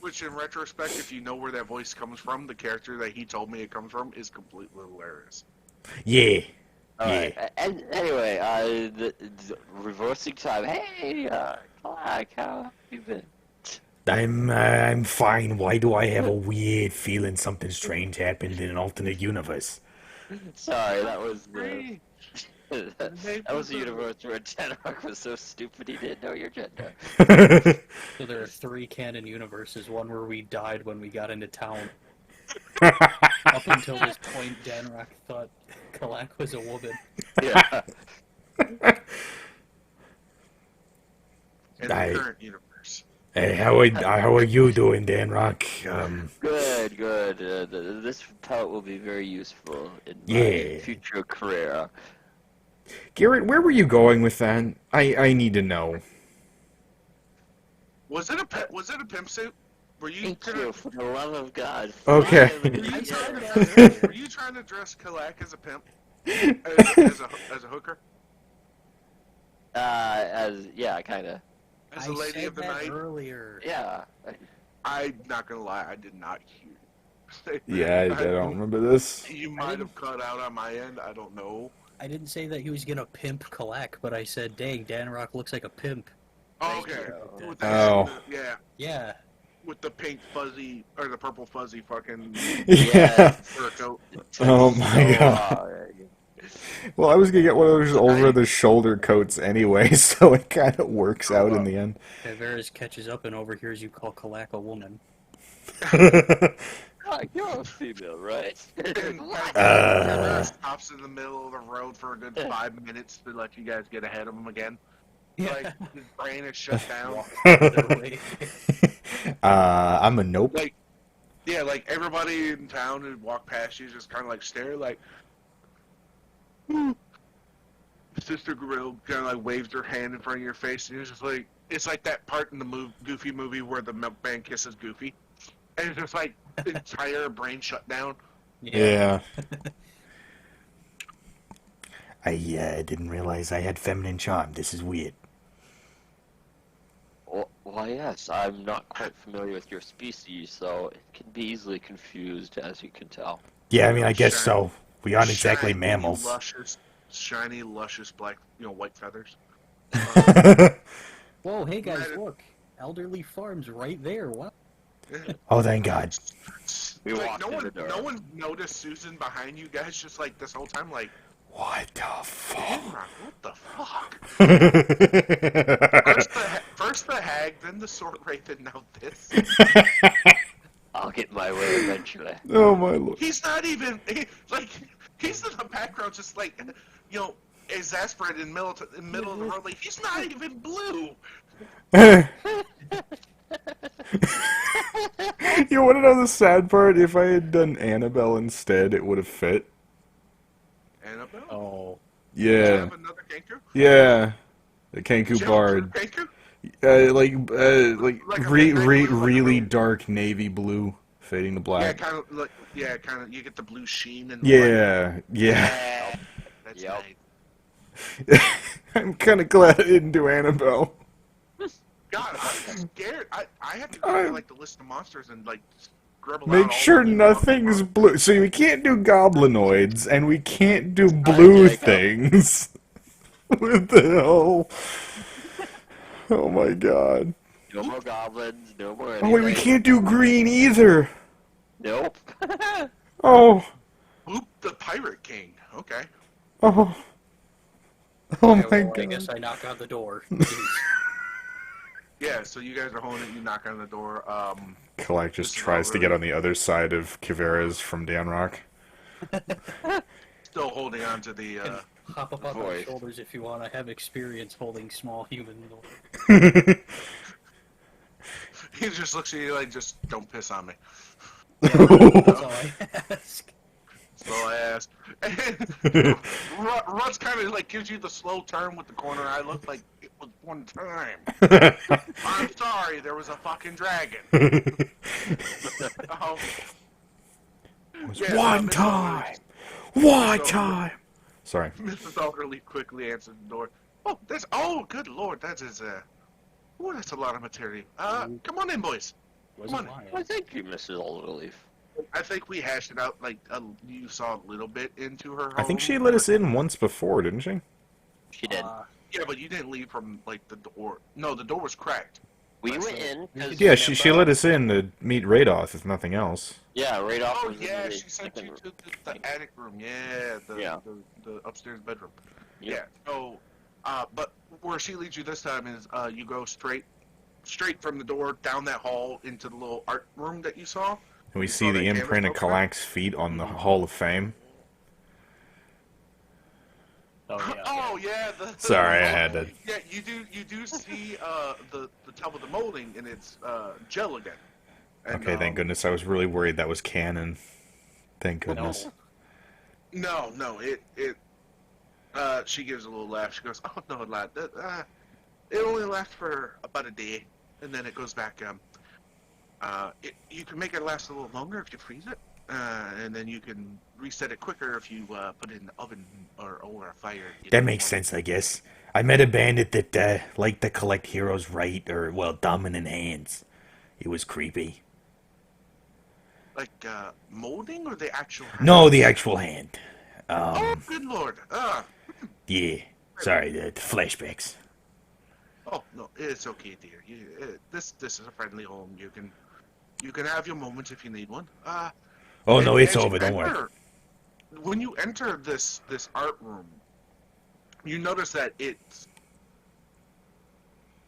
Which in retrospect, if you know where that voice comes from, the character that he told me it comes from is completely hilarious. Yeah. All Yeah. right. And anyway, the reversing time. Hey, Clack, how have you been? I'm fine. Why do I have a weird feeling something strange happened in an alternate universe? Sorry, that was the. Hey, That was the universe where Tenrock was so stupid he didn't know your gender. So there are 3 canon universes. One where we died when we got into town. Up until this point, Danrock thought Kalak was a woman. Yeah. in the I- current universe. Hey, how are you doing, Dan Rock? Good, good. This pellet will be very useful in my Yeah. future career. Garrett, where were you going with that? I need to know. Was it a pimp suit? Were you Thank you, for the love of God. Okay. Finally, Were you yeah. trying to, were you trying to dress Kalak as a pimp? As a hooker? Yeah, kinda. As a lady of the night? earlier. Yeah. I'm not gonna lie, I did not hear. Yeah, I don't remember this. You might have cut out on my end. I don't know. I didn't say that he was gonna pimp Kalak, but I said, dang, Danrock looks like a pimp. Oh, Thank okay. you. With the, Oh. yeah, Yeah. with the pink fuzzy or the purple fuzzy fucking Yeah. fur coat. Oh my So, god. Well, I was gonna get one of those over the shoulder coats anyway, so it kind of works out in the end. Tavares catches up and overhears you call Kalak a woman. Oh, you're a female, right? Stops in the middle of the road for a good 5 minutes to let you guys get ahead of him again. Yeah. Like his brain is shut down. I'm a nope. Like, yeah, like everybody in town who walk past you just kind of like stare, like. "Hmm." Sister Grill kind of like waves her hand in front of your face, and you're just like, it's like that part in the Goofy movie where the milk man kisses Goofy, and it's just like the entire brain shut down. Yeah. I didn't realize I had feminine charm. This is weird. Why, yes, I'm not quite familiar with your species, so it can be easily confused, as you can tell. Yeah, I mean, I guess Shiny- so. We aren't exactly Shiny, mammals. Luscious, shiny, luscious black, white feathers. Whoa, hey guys, Matter- look. Elderly Farms right there. What? Oh, thank God. We Like, walked in the door. no one noticed Susan behind you guys just like this whole time, like, What the fuck? Henry, what the fuck? First the hag, then the sword wraith, and now this. I'll get my way eventually. Oh my lord. He's not even he's in the background, just like exasperated in the middle of the road. Like he's not even blue. You want to know the sad part? If I had done Annabelle instead, it would have fit. Annabelle. Oh. Yeah. Have another Kenku. Yeah. The Kenku Jill, Bard. Kenku? Like Like a midnight blue, like a really blue- dark navy blue, fading to Yeah, black. kind of like you get the blue sheen and Yeah, yeah. Yeah. That's Yep. nice. I'm kind of glad I didn't do Annabelle. God, I'm scared. I have to go to like the list of monsters and like scribble out Make all sure the nothing's blue. So we can't do goblinoids, and we can't do blue Jacob. things. What the hell? Oh my god. No more goblins, no more Oh wait, we anything. can't do green either. Nope. Oh. Oop, the Pirate King. Okay. Oh. Oh Okay, my well, I god. guess I knock on the door. Jeez. Yeah, so you guys are holding it. You knock on the door. Kalak just Mrs. tries to get Elderly on the other side of Kivera's from Danrock. still holding on to the. Can hop up on my voice. shoulders if you want to have experience holding small human. He just looks at you like, just don't piss on me. That's all I ask. So I asked. Russ kind of like gives you the slow turn with the corner eye look, like it was one time. I'm sorry, there was a fucking dragon. Um, yeah, One Mrs. time! Elderly- One so- time! Sorry. Mrs. Elderly quickly answered the door. Good lord, that is that's a lot of material. Come on in, boys. Wasn't Come on. lying. Well, thank you, Mrs. Alderleaf. I think we hashed it out, like, you saw a little bit into her home. I think she let us in once before, didn't she? She did. Yeah, but you didn't leave from, like, the door. No, the door was cracked. We went in. 'cause Yeah, she remember- let us in to meet Radoth, if nothing else. Yeah, right off. Oh, was in yeah, the she sent second you room. to the attic room. Yeah, Yeah. the upstairs bedroom. Yep. Yeah, so, but where she leads you this time is, you go straight from the door down that hall into the little art room that you saw. And we You see saw the that canvas imprint of poster? Kalak's feet on the Hall of Fame. Oh yeah. Oh yeah. Sorry, I had to. Yeah, you do see the top of the molding and it's gel again. And, Okay, thank goodness. I was really worried that was canon. Thank goodness. No, it she gives a little laugh. She goes, "Oh no, lad, it only lasts for about a day, and then it goes back. You can make it last a little longer if you freeze it, and then you can reset it quicker if you put it in the oven or over a fire. That makes sense, I guess. I met a bandit that liked to collect heroes' right, or, well, dominant hands. It was creepy. Like molding or the actual? No, the actual hand. Oh, good lord. Yeah. Sorry, the flashbacks. Oh no, it's okay, dear. This is a friendly home. You can have your moments if you need one. Oh, no, And it's as you over, don't worry. enter- When you enter this art room, you notice that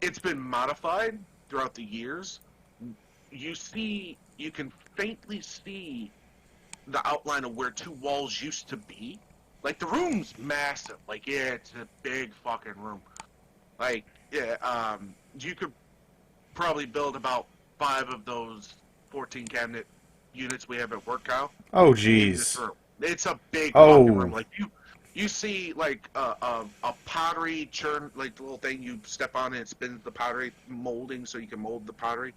it's been modified throughout the years. You can faintly see the outline of where two walls used to be. Like the room's massive. Like yeah, it's a big fucking room. Like yeah, you could probably build about 5 of those 14 cabinet units we have at work, Kyle. Oh, In this jeez. room. It's a big Oh. fucking room. Like you see like a pottery churn, like the little thing you step on and it spins the pottery molding so you can mold the pottery.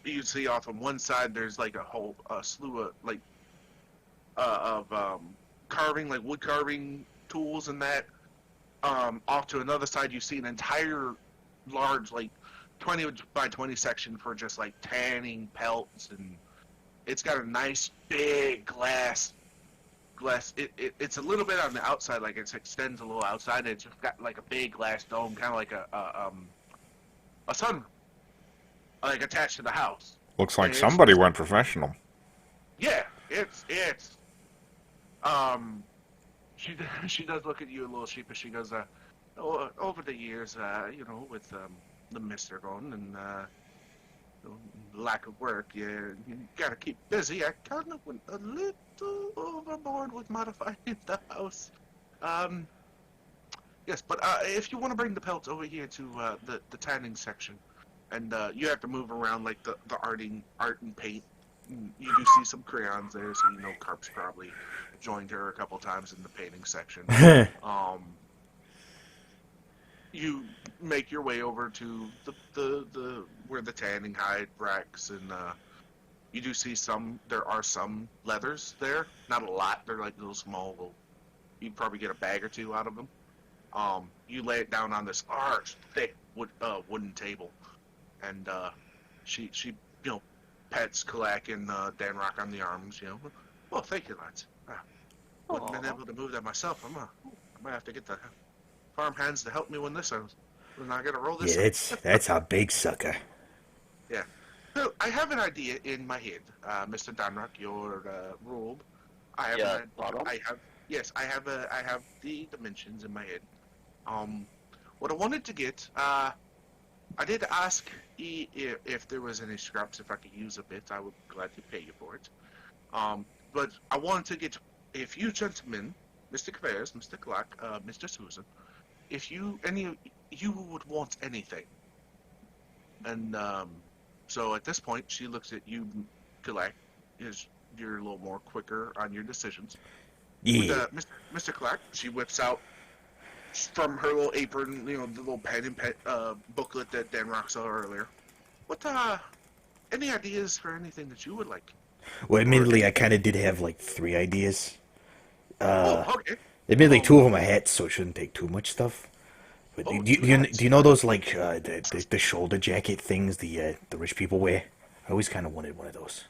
You see off on one side there's like a whole slew of like carving, like wood carving tools and that. Off to another side you see an entire large like 20 by 20 section for just like tanning pelts, and it's got a nice big glass. It's a little bit on the outside, like it extends a little outside, and it's just got like a big glass dome, kind of like a sun, like attached to the house. Looks like It's- somebody went professional. Yeah, it's she does look at you a little sheepish. She goes, over the years, with the mister going and lack of work, you gotta keep busy. I kind of went a little overboard with modifying the house. Yes, but if you want to bring the pelts over here to the tanning section, and you have to move around like the art and paint. You do see some crayons there, so you know Carp's probably joined her a couple times in the painting section. You make your way over to the where the tanning hide racks, and you do see there are some leathers there. Not a lot. They're like little small. You'd probably get a bag or 2 out of them. You lay it down on this large, thick wooden table, and she pets Kalak and Danrock on the arms. Well, thank you, lads. Wouldn't have been able to move that myself. I might have to get the farm hands to help me when this ends. We're not gonna roll this. Yeah, that's a big sucker. Yeah. So I have an idea in my head, Mr. Danrock, your robe. I have Yeah, an, bottom? I have yes, I have the dimensions in my head. Um, what I wanted to get, I did ask if there was any scraps, if I could use a bit. I would gladly pay you for it. But I wanted to get, if you gentlemen, Mr. Kvares, Mr. Clark, Mr. Susan, if you you would want anything, and so at this point she looks at you, Clark, is you're a little more quicker on your decisions. With Yeah. Mr. Clark, she whips out from her little apron, the little pen and booklet that Dan Rock saw earlier. What any ideas for anything that you would like? Well, Or admittedly, I kind of did have like 3 ideas. oh, okay. Admittedly, 2 of them are hats, so it shouldn't take too much stuff. But Oh, do you, 2 do you, hats. do you know those like the shoulder jacket things the rich people wear? I always kind of wanted one of those.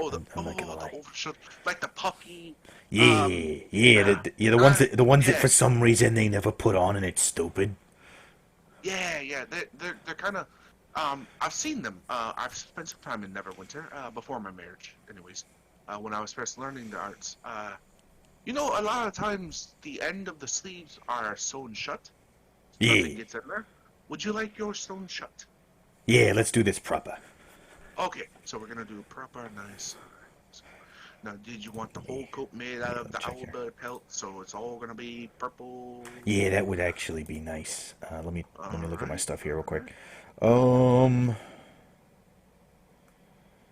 Oh, I'm not gonna lie. the overshoot, like the puffy. Yeah, yeah, the ones that Yeah, for some reason they never put on, and it's stupid. yeah. They're kind of. I've seen them. I've spent some time in Neverwinter before my marriage, anyways. When I was first learning the arts, a lot of times the end of the sleeves are sewn shut. Nothing Yeah, gets in there. Would you like yours sewn shut? yeah. Let's do this proper. Okay, so we're gonna do proper nice. Now, did you want the whole coat made out of the check owl here. bird pelt? So it's all gonna be purple. Yeah, that would actually be nice. Let me look at my Alright. stuff here real quick. Um,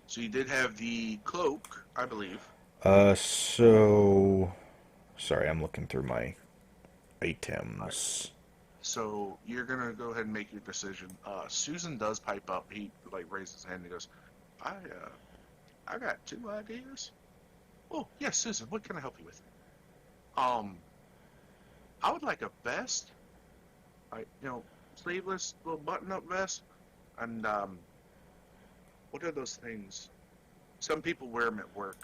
So you did have the cloak, I believe. so sorry, I'm looking through my items. So you're gonna go ahead and make your decision. Susan does pipe up. He like raises his hand and he goes, I got 2 ideas. Oh yes, Susan, what can I help you with? I would like a vest. Sleeveless little button-up vest, and what are those things? Some people wear them at work.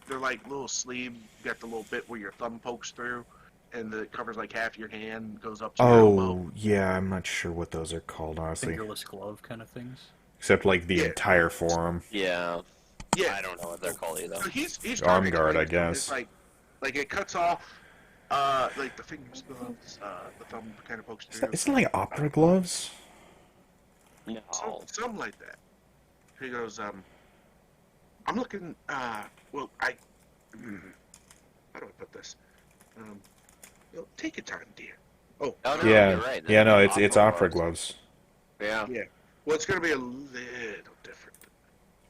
They're like little sleeve. You got the little bit where your thumb pokes through, and it covers like half your hand, goes up to your elbow. Oh, yeah, I'm not sure what those are called, honestly. Fingerless glove kind of things. Except, like, the Yeah. entire forearm. Yeah. Yeah. I don't know what they're called either. So he's Arm trying to guard, I explain to him, guess. It's like it cuts off, like the fingers, gloves, the thumb kind of pokes through. Isn't it like opera gloves? No. Something like that. He goes, I'm looking, well, how do I put this? Take your time, dear. Oh, Oh, no, Yeah, you're right. yeah, no, They're it's opera gloves. gloves. Yeah. yeah. Well, it's going to be a little different.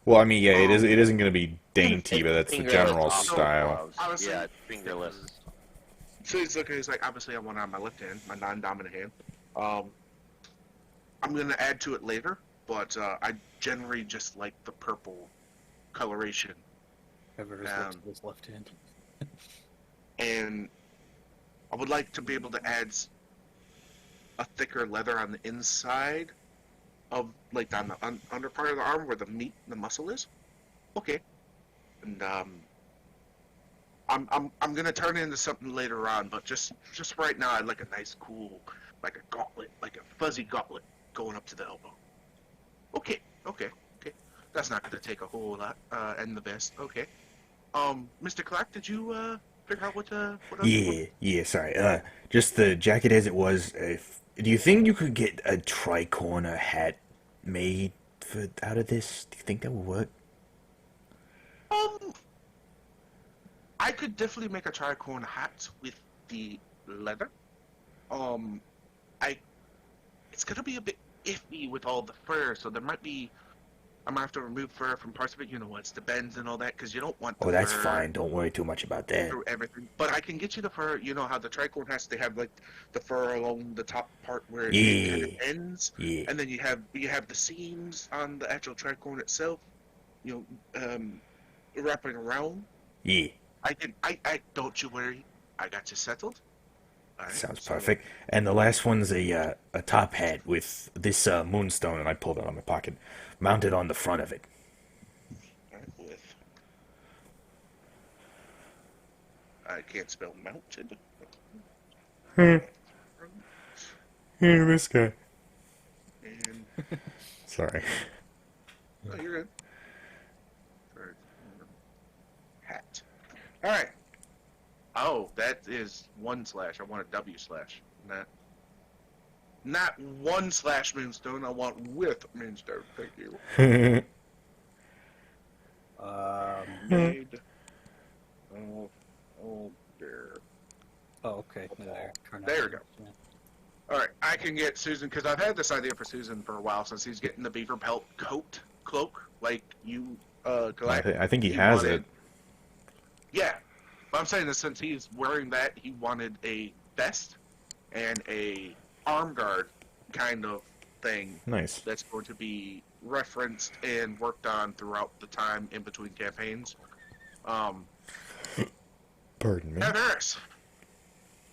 Well, I mean, yeah, it isn't going to be dainty, but that's the Fingerless general opera style. gloves. Honestly, Yeah, it's fingerless. So he's looking, he's like, obviously I want it on my left hand, my non-dominant hand. I'm going to add to it later, but I generally just like the purple coloration. Ever his left to his left hand. And I would like to be able to add a thicker leather on the inside of, like, on the under part of the arm where the meat, the muscle is. Okay. And I'm gonna turn it into something later on, but just right now I'd like a nice, cool, like a gauntlet, like a fuzzy gauntlet going up to the elbow. Okay. That's not gonna take a whole lot. And the vest. Okay. Mr. Clark, did you figure out what else you want? Yeah. Sorry. Just the jacket as it was. Do you think you could get a tricorner hat made out of this? Do you think that would work? Um, I could definitely make a tricorn hat with the leather. Um, I it's gonna be a bit iffy with all the fur, so I might have to remove fur from parts of it. It's the bends and all that, because you don't want the Oh, that's fur fine. Don't worry too much about that. through everything. But I can get you the fur. You know how the tricorn has to have like the fur along the top part where it kind of Yeah. ends, Yeah. and then you have the seams on the actual tricorn itself. Wrapping around. Yeah. I don't you worry. I got you settled. All right, Sounds so, perfect. And the last one's a top hat with this moonstone, and I pulled it out of my pocket, mounted on the front of it. all right, with I can't spell mounted. Here, this guy. And Sorry. oh, you're good. Hat. All right. Oh, that is 1 slash. I want a W slash. Not 1 slash moonstone. I want with moonstone. Thank you. Made. Oh, there. Oh, okay. There. There we go. All right, I can get Susan because I've had this idea for Susan for a while since he's getting the beaver pelt cloak like you collect. I think he has wanted, it. Yeah, but I'm saying that since he's wearing that, he wanted a vest and a arm guard kind of thing. Nice. That's going to be referenced and worked on throughout the time in between campaigns. Pardon me. Now, Harris,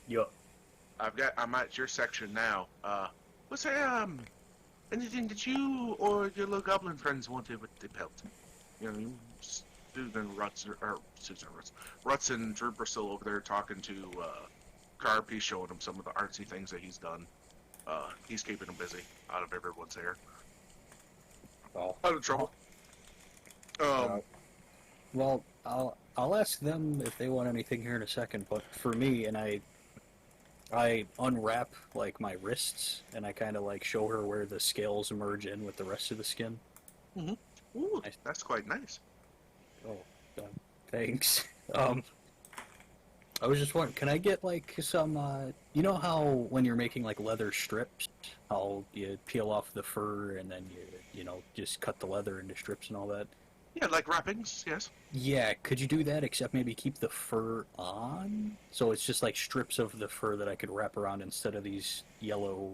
Yup. I'm at your section now. Was there anything that you or your little goblin friends wanted with the pelt? You know, Ruts and Droop are still over there talking to Carp. He's showing him some of the artsy things that he's done. He's keeping them busy out of everyone's hair. Oh. Out of trouble. Well, I'll ask them if they want anything here in a second. But for me, and I unwrap like my wrists, and I kind of like show her where the scales merge in with the rest of the skin. Ooh, that's quite nice. Oh, thanks. I was just wondering, can I get like some? You know how when you're making like leather strips, how you peel off the fur and then you just cut the leather into strips and all that. Yeah, like wrappings, yes. Yeah, could you do that except maybe keep the fur on? So it's just like strips of the fur that I could wrap around instead of these yellow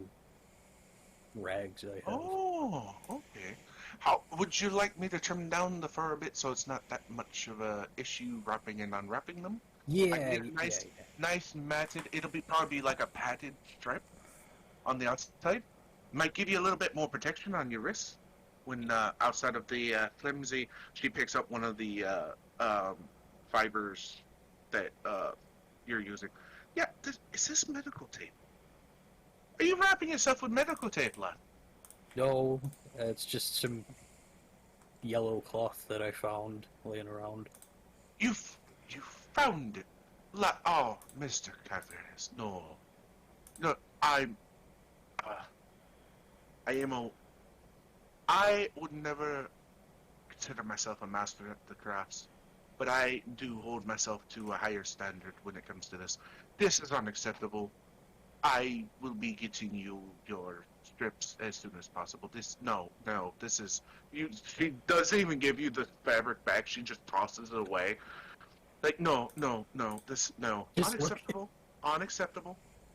rags I have. Oh, okay. How would you like me to trim down the fur a bit so it's not that much of a issue wrapping and unwrapping them? Yeah, I can get it nice matted. It'll probably like a padded strip on the outside. Might give you a little bit more protection on your wrists. When outside of the flimsy, she picks up one of the fibers that you're using. Yeah, is this medical tape? Are you wrapping yourself with medical tape, lad? No, it's just some yellow cloth that I found laying around. You found it, oh, Mr. Caveras, no, I would never consider myself a master at the crafts, but I do hold myself to a higher standard when it comes to this. This is unacceptable. I will be getting you your strips as soon as possible. No, this is, she doesn't even give you the fabric back, she just tosses it away. Like, no. Just Unacceptable.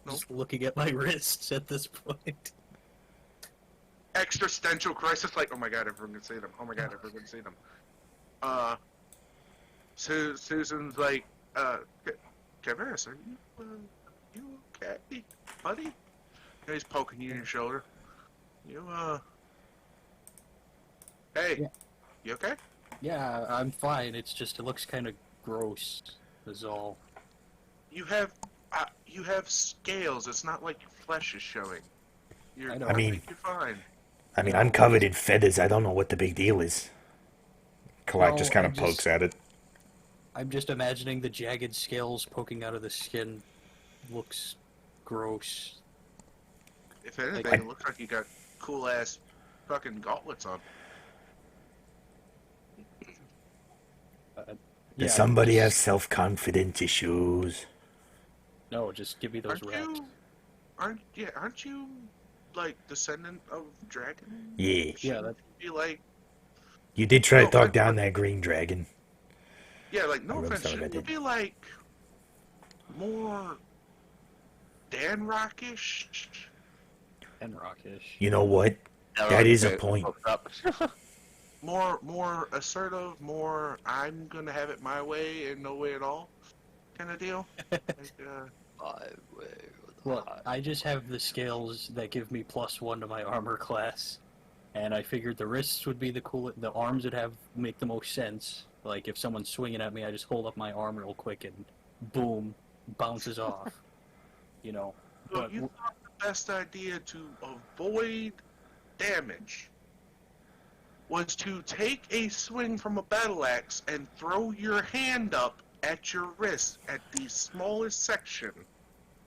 No. Just looking at my wrists at this point. Existential crisis, like, oh my god, everyone can see them. Oh my god, everyone can see them. Susan's like, Caveras, are you okay, buddy? He's poking you in your shoulder. Hey, Yeah. You okay? Yeah, I'm fine. It's just, it looks kind of gross, is all. You have scales. It's not like your flesh is showing. I know. I mean- you're fine. I mean, I'm covered in feathers. I don't know what the big deal is. Kalak No, just kind I of just- pokes at it. I'm just imagining the jagged scales poking out of the skin. Looks gross. If anything, Like- it looks like you got cool ass fucking gauntlets on. Yeah, Does somebody have just- self-confidence issues? No, just give me those wraps. Aren't you like descendant of dragon? Yeah. Yeah, that, Be like, You did try to No, talk down that green dragon. yeah, like no I really offense, thought I shouldn't you did. be like more Dan Rockish? and rockish. You know what? That is a point. More assertive, more I'm gonna have it my way and no way at all kind of deal. Well, I just have the scales that give me +1 to my armor class, and I figured the wrists would be the cool. The arms would make the most sense. Like if someone's swinging at me, I just hold up my arm real quick and boom, bounces off. You know. So But you thought the best idea to avoid damage was to take a swing from a battle axe and throw your hand up at your wrist, at the smallest section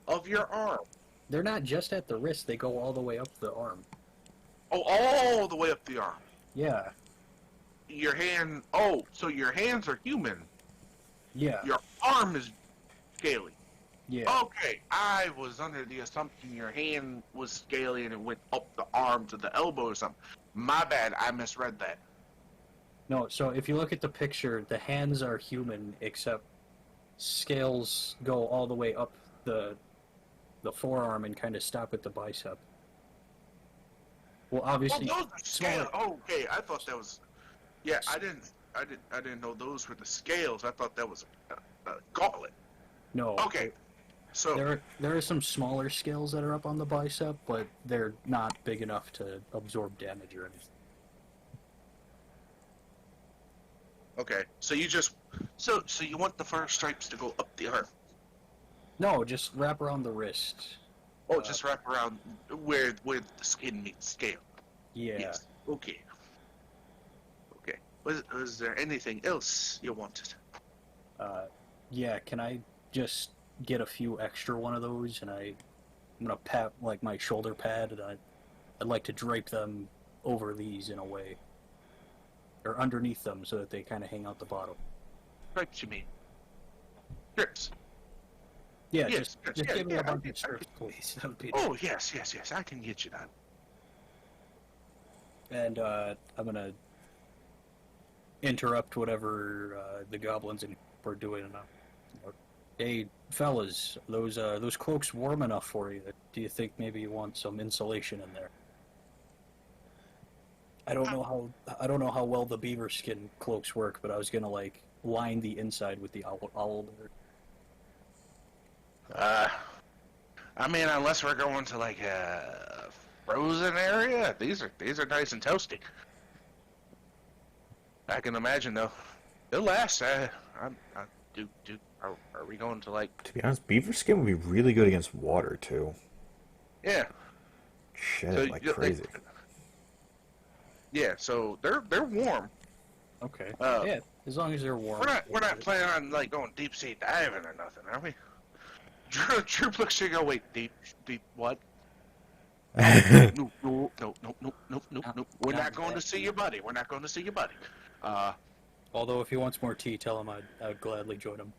of your arm. They're not just at the wrist, they go all the way up the arm. Oh, all the way up the arm. Yeah, Your hand. Oh, so your hands are human. yeah, Your arm is scaly. yeah. Okay, I was under the assumption your hand was scaly and it went up the arm to the elbow or something. My bad, I misread that. No, so if you look at the picture, the hands are human, except scales go all the way up the forearm and kind of stop at the bicep. Well, Oh, obviously, those are scales. Oh, okay, I thought that was. Yeah, I didn't know those were the scales. I thought that was a gauntlet. no. Okay, so There are some smaller scales that are up on the bicep, but they're not big enough to absorb damage or anything. okay, so you just so you want the first stripes to go up the arm? No, just wrap around the wrist. Oh, just wrap around where the skin meets scale. Yeah. Yes. Okay. Okay. Was there anything else you wanted? Yeah, can I just get a few extra one of those, and I'm gonna pat like my shoulder pad, and I'd like to drape them over these in a way, or underneath them, so that they kind of hang out the bottom. Stripes, you mean? Strips. Yeah, Yes, just yes, give me yeah, a bunch I- of strips, please. That would be. Oh, yes, yes, yes. I can get you that. And I'm gonna interrupt whatever the goblins were doing. Hey, fellas, those cloaks warm enough for you? Do you think maybe you want some insulation in there? I don't know how well the beaver skin cloaks work, but I was gonna like line the inside with the owl. I mean, unless we're going to like a frozen area, these are nice and toasty. I can imagine though. They'll last. Are we going to like? To be honest, beaver skin would be really good against water too. Yeah. Shed So it like you- crazy. Yeah. So they're warm. Okay. Uh, Yeah, as long as they're warm. We're not planning on like going deep sea diving or nothing, are we? Troop looks to go. Wait, deep what? No. We're not going to see your buddy. We're not going to see your buddy. Although if he wants more tea, tell him I'd gladly join him.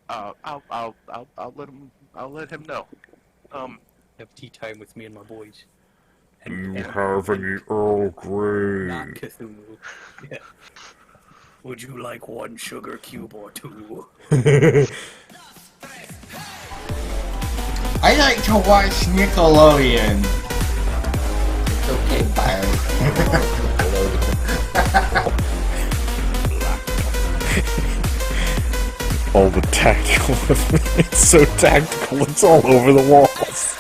I'll let him know. Have tea time with me and my boys. You have any Earl Grey? Not Cthulhu. Yeah. Would you like one sugar cube or two? I like to watch Nickelodeon. It's okay, Byron. All the tactical. It's so tactical. It's all over the walls.